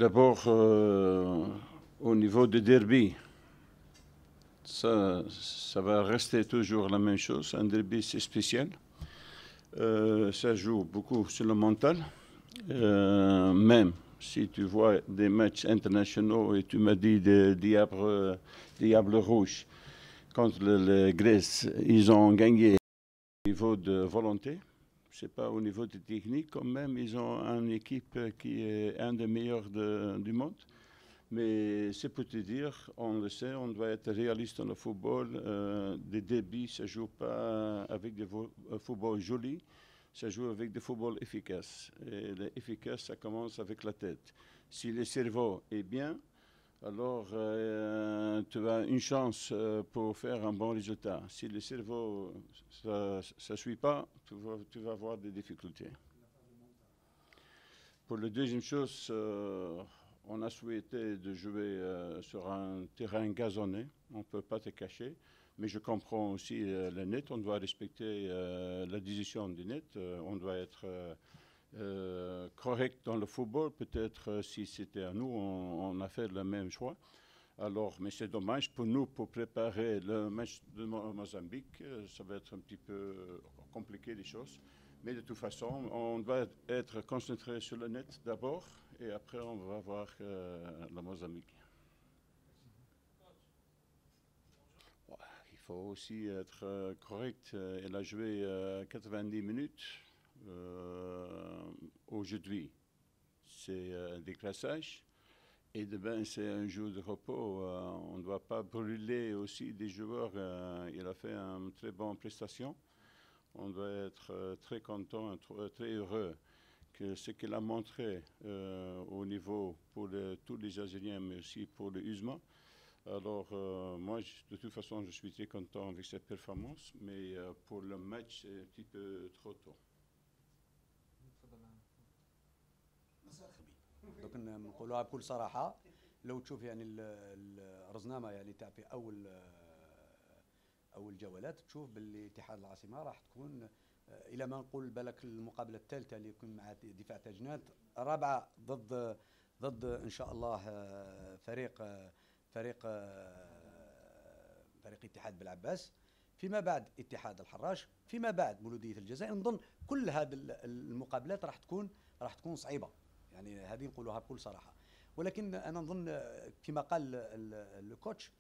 D'abord, au niveau des derby, ça va rester toujours la même chose. Un derby, c'est spécial. Ça joue beaucoup sur le mental. Même si tu vois des matchs internationaux et tu m'as dit des Diables Rouges contre la Grèce, ils ont gagné au niveau de volonté. C'est pas au niveau de technique quand même. Ils ont une équipe qui est un des meilleurs du monde. Mais c'est pour te dire, on le sait, on doit être réaliste dans le football. Des débits, ça ne joue pas avec des football jolis, ça joue avec des football efficaces. Et l'efficace, ça commence avec la tête. Si le cerveau est bien, alors tu as une chance pour faire un bon résultat. Si le cerveau ne suit pas, tu vas avoir des difficultés. Pour la deuxième chose, on a souhaité de jouer sur un terrain gazonné. On ne peut pas te cacher. Mais je comprends aussi le net. On doit respecter la décision du net. On doit être correct dans le football. Peut-être si c'était à nous, on a fait le même choix. Alors, mais c'est dommage pour nous, pour préparer le match de Mozambique, ça va être un petit peu compliqué les choses. Mais de toute façon, on doit être concentré sur le net d'abord et après on va voir la Mozambique. Il faut aussi être correct. Elle a joué 90 minutes aujourd'hui. C'est des classages. Et demain, c'est un jour de repos. On ne doit pas brûler aussi des joueurs. Il a fait une très bonne prestation. On doit être très content, très heureux que ce qu'il a montré au niveau pour tous les Algériens, mais aussi pour le USMA. Alors, moi, de toute façon, je suis très content avec cette performance, mais pour le match, c'est un petit peu trop tôt. دوك نقولوها بكل صراحه. لو تشوف يعني الرزنامه يعني تاع في اول جولات تشوف باللي اتحاد العاصمه راح تكون الى ما نقول بالك المقابله الثالثه اللي يكون مع دفاع تاجنات، الرابعه ضد ان شاء الله فريق اتحاد بالعباس، فيما بعد اتحاد الحراش، فيما بعد مولوديه الجزائر. نظن كل هذه المقابلات راح تكون صعيبه، يعني هذه نقولوها بكل صراحه. ولكن انا نظن كما قال الكوتش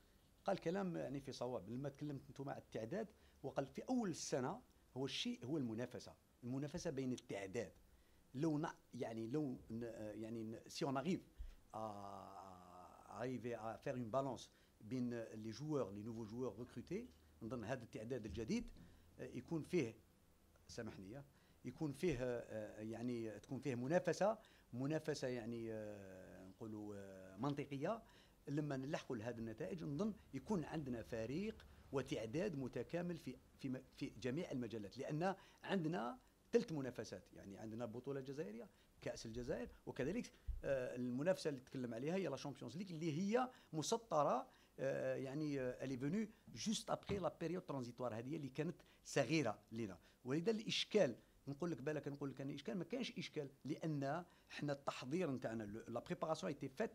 قال كلام يعني في صواب لما تكلمت انتم مع التعداد، وقال في اول السنه هو الشيء هو المنافسه بين التعداد. لو si on arrive à faire une balance بين les nouveaux joueurs recrutés، نظن هذا التعداد الجديد يكون فيه، سامحني، يكون فيه يعني تكون فيه منافسه يعني نقولوا منطقيه. لما نلحقوا لهذه النتائج نظن يكون عندنا فريق وتعداد متكامل في جميع المجالات، لان عندنا 3 منافسات. يعني عندنا البطوله الجزائريه، كاس الجزائر، وكذلك المنافسه اللي تكلم عليها هي لا شامبيونز ليغ اللي هي مسطره، يعني الي فينو جوست ابري لا بيريود ترانزيتوار هذه اللي كانت صغيره لنا. ولذا الاشكال نقول لك انا اشكال، ما كانش اشكال، لان احنا التحضير نتاعنا لا بريباراسيون ايتي فات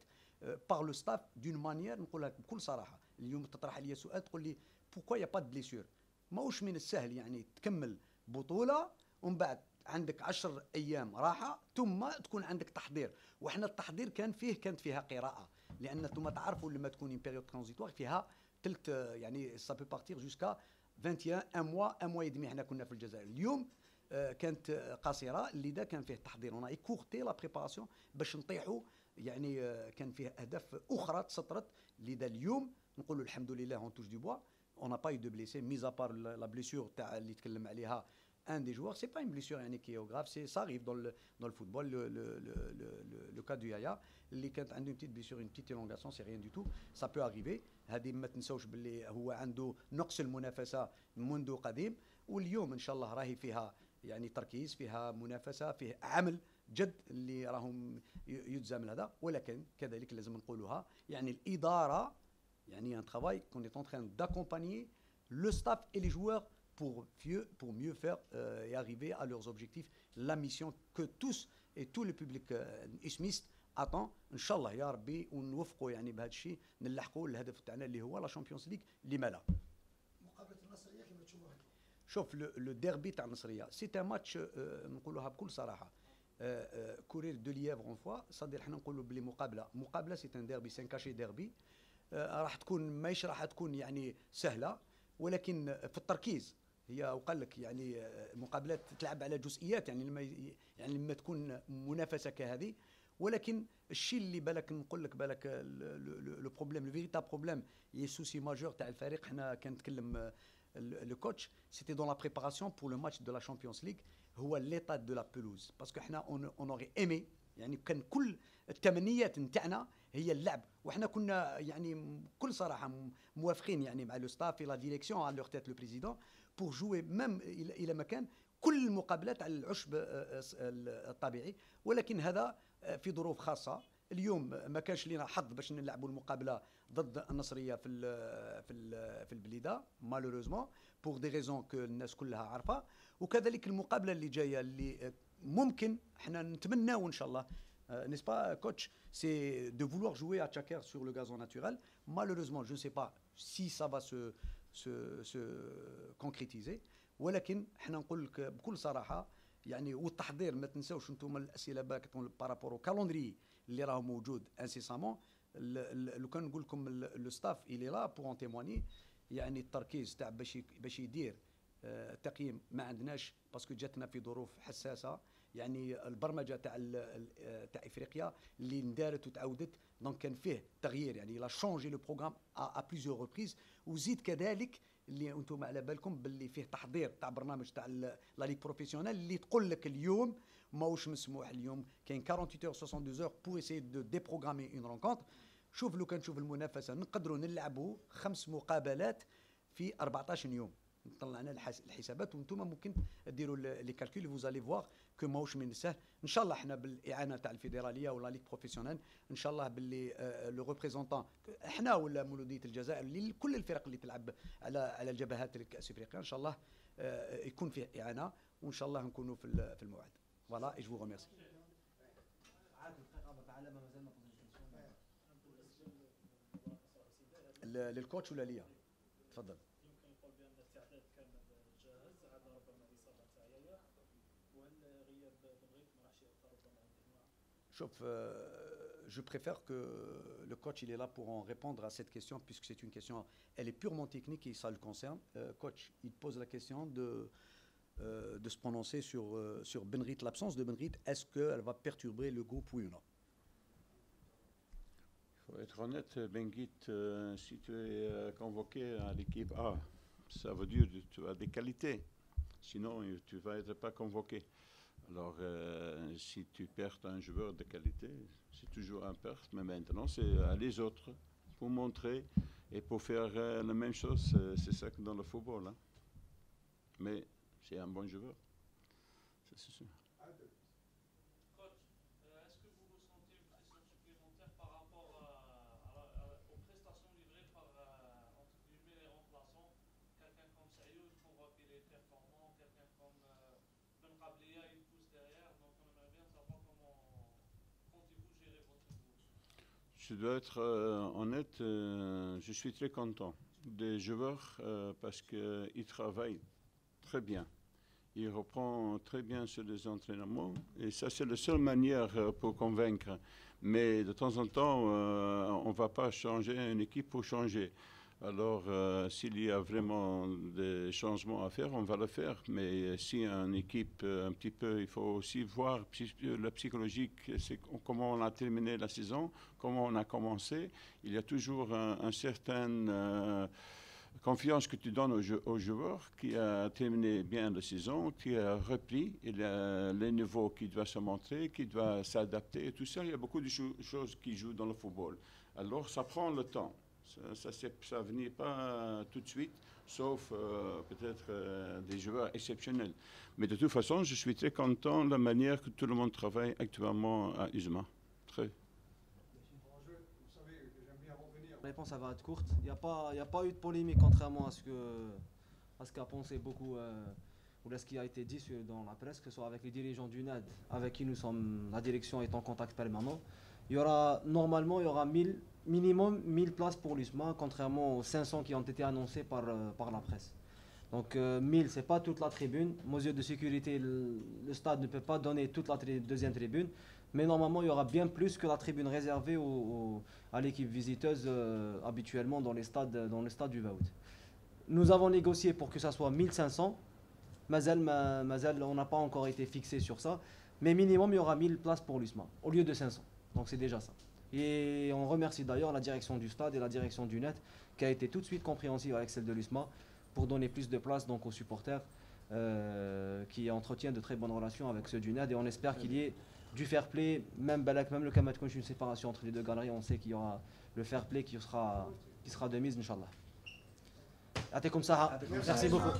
بار لو ستاف دون مانيير. نقولها بكل صراحه. اليوم تطرح لي سؤال تقول لي بوكو يا با دو بليسيور. ماهوش من السهل يعني تكمل بطوله ومن بعد عندك 10 ايام راحه ثم تكون عندك تحضير. واحنا التحضير كانت فيها قراءه، لان انتم تعرفوا لما تكون بيريود ترانزيتوار فيها تلت، يعني سا بو بارتير جوسكا 21 ان موا يدمي. احنا كنا في الجزائر اليوم كانت قصيره، لذا كان فيه تحضير. انا كورتي لا بريباراسيون باش نطيحوا، يعني كان فيه اهداف اخرى تسطرت. لذا اليوم نقولوا الحمد لله اون توش دو بوا اون با يو دو بليسي ميز ابار لا بليسيور تاع اللي تكلم عليها un des joueurs. C'est pas une blessure يعني qui est grave, ça arrive dans le football. Le cas du Yaya اللي كانت عنده une petite blessure, une petite élongation, c'est rien du tout, ça peut arriver. هذه ما تنسوش باللي هو عنده نقص المنافسه منذ قديم، واليوم ان شاء الله راهي فيها يعني تركيز، فيها منافسه، فيه عمل جد اللي راهم يلزم هذا. ولكن كذلك لازم نقولوها، يعني الاداره يعني un travail qu'on est en train d'accompagner le staff et les joueurs pour mieux faire et arriver à leurs objectifs. La mission que tous et tout le public ismiste اتون ان شاء الله يا ربي ونوفقوا يعني بهذا الشيء نلحقوا الهدف تاعنا اللي هو لا شامبيونز ليغ. لما لا؟ مقابله النصريه كيف تشوفها؟ شوف لو ديربي تاع النصريه سي ان ماتش نقولوها بكل صراحه كورير دو ليفر اون فوا صدير حنا نقولوا بلي مقابله سي ان ديربي سي ان كاشي ديربي راح تكون ماهيش راح تكون يعني سهله، ولكن في التركيز هي وقال لك يعني المقابلات تلعب على جزئيات يعني لما تكون منافسه كهذه. ولكن الشيء اللي بالك نقول لك بالك لو بروبليم لو فيريتاب بروبليم لي سوسي ماجور تاع الفريق حنا كنتكلم le coach, c'était dans la préparation pour le match de la Champions League هو l'état de la pelouse parce que احنا on aurait aimé يعني كان كل التمنيات نتاعنا هي اللعب، وحنا كنا يعني بكل صراحه موافقين يعني مع لو ستاف لا ديريكسيون على لور تيت لو بريزيدون بور جوي ميم الى مكان كل المقابلات على العشب الطبيعي. ولكن هذا في ظروف خاصه. اليوم ما كانش لينا حظ باش نلعبوا المقابله ضد النصريه في البليده مالوروزمون بور دي ريزون كو الناس كلها عارفه. وكذلك المقابله اللي جايه اللي ممكن احنا نتمناو ان شاء الله n'est-ce pas coach, c'est de vouloir jouer à Tchaker sur le gazon naturel. Malheureusement je ne sais pas si ça va se concrétiser. ولكن احنا نقول لك بكل صراحه يعني والتحضير ما تنساوش انتم الاسئله بارابور كالوندري اللي راه موجود انسيسامون. لو كان نقول لكم لو ستاف الي لا بور ان تيموني يعني التركيز تاع باش يدير تقييم ما عندناش باسكو جاتنا في ظروف حساسه. يعني البرمجه تاع افريقيا اللي اندارت وتعاودت دونك كان فيه تغيير يعني لا شونجي لو بروغرام ا بليزيور ريبريز. وزيد كذلك اللي انتم على بالكم باللي فيه تحضير تاع برنامج تاع لا ليغ بروفيسيونيل اللي تقول لك اليوم ماهوش مسموح. اليوم كاين 48 اور 62 اور بور اسيي دو ديبروغرامي اون رونكونتر. شوف لو كان تشوف المنافسه نقدروا نلعبوا 5 مقابلات في 14 يوم. طلعنا الحسابات وانتم ممكن ديروا لي كالكول فوزالي فواغ كو ماهوش من السهل. ان شاء الله احنا بالاعانه تاع الفيدراليه ولا ليغ بروفيسيونيل ان شاء الله باللي لو ريبريزونطون احنا ولا مولوديه الجزائر كل الفرق اللي تلعب على الجبهات الكاس افريقيا ان شاء الله يكون فيه اعانه وان شاء الله نكونوا في الموعد. فوالا اي جو ريميرسي. للكوتش ولا ليا؟ تفضل. Je préfère que le coach il est là pour en répondre à cette question puisque c'est une question, elle est purement technique et ça le concerne. Coach, il pose la question de se prononcer sur Benrit, l'absence de Benrit, est-ce qu'elle va perturber le groupe oui ou non? Il faut être honnête, Benguit, si tu es convoqué à l'équipe A, ça veut dire que tu as des qualités, sinon tu ne vas être pas convoqué. Alors, si tu perds un joueur de qualité, c'est toujours un perte, mais maintenant, c'est à les autres pour montrer et pour faire la même chose. C'est ça que dans le football. Hein. Mais c'est un bon joueur, ça c'est sûr. Coach, est-ce que vous ressentez une pression supplémentaire par rapport aux prestations livrées par, entre guillemets, les remplaçants? Quelqu'un comme Sayoud, qu'on voit qu'il est performant, quelqu'un comme Ben Rablia, il pousse derrière, donc on aimerait bien savoir comment comptez-vous gérer votre groupe? Je dois être honnête, je suis très content des joueurs parce qu'ils travaillent très bien. Il reprend très bien sur les entraînements et ça c'est la seule manière pour convaincre. Mais de temps en temps, on ne va pas changer une équipe pour changer. Alors s'il y a vraiment des changements à faire, on va le faire. Mais si une équipe, un petit peu, il faut aussi voir la psychologique, c'est comment on a terminé la saison, comment on a commencé. Il y a toujours un certain... confiance que tu donnes aux joueurs qui a terminé bien la saison, qui a repris les niveaux qui doivent se montrer, qui doivent s'adapter et tout ça. Il y a beaucoup de choses qui jouent dans le football. Alors ça prend le temps. Ça ne venait pas tout de suite, sauf peut-être des joueurs exceptionnels. Mais de toute façon, je suis très content de la manière que tout le monde travaille actuellement à Uzma. Très. La réponse ça va être courte. Il n'y a pas eu de polémique contrairement à ce qu'a pensé beaucoup ou à ce qui a été dit dans la presse, que ce soit avec les dirigeants du NAD avec qui la direction est en contact permanent. Normalement, il y aura minimum 1000 places pour l'USMA, contrairement aux 500 qui ont été annoncés par la presse. Donc 1000, c'est pas toute la tribune. Mesure de sécurité, le stade ne peut pas donner toute la deuxième tribune. Mais normalement, il y aura bien plus que la tribune réservée à l'équipe visiteuse habituellement dans le stade du Vaout. Nous avons négocié pour que ça soit 1500. Mazel, on n'a pas encore été fixé sur ça. Mais minimum, il y aura 1000 places pour l'USMA, au lieu de 500. Donc c'est déjà ça. Et on remercie d'ailleurs la direction du stade et la direction du net qui a été tout de suite compréhensive avec celle de l'USMA pour donner plus de place donc, aux supporters qui entretiennent de très bonnes relations avec ceux du net. Et on espère qu'il y ait du fair play, même le Kamat Konch, une séparation entre les deux galeries. On sait qu'il y aura le fair play qui sera de mise, Inch'Allah. Até comme ça. Merci beaucoup.